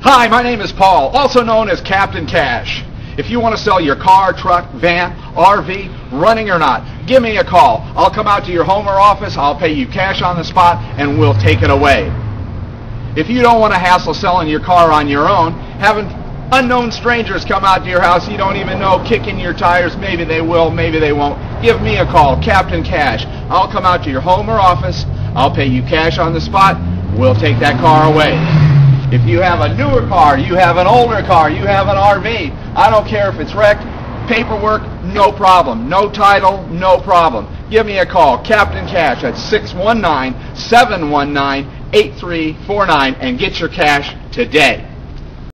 Hi, my name is Paul, also known as Captain Cash. If you want to sell your car, truck, van, RV, running or not, give me a call. I'll come out to your home or office, I'll pay you cash on the spot, and we'll take it away. If you don't want to hassle selling your car on your own, having unknown strangers come out to your house you don't even know, kicking your tires, maybe they will, maybe they won't, give me a call, Captain Cash. I'll come out to your home or office, I'll pay you cash on the spot, we'll take that car away. If you have a newer car, you have an older car, you have an RV, I don't care if it's wrecked, paperwork, no problem. No title, no problem. Give me a call, Captain Cash, at 619-719-8349 and get your cash today.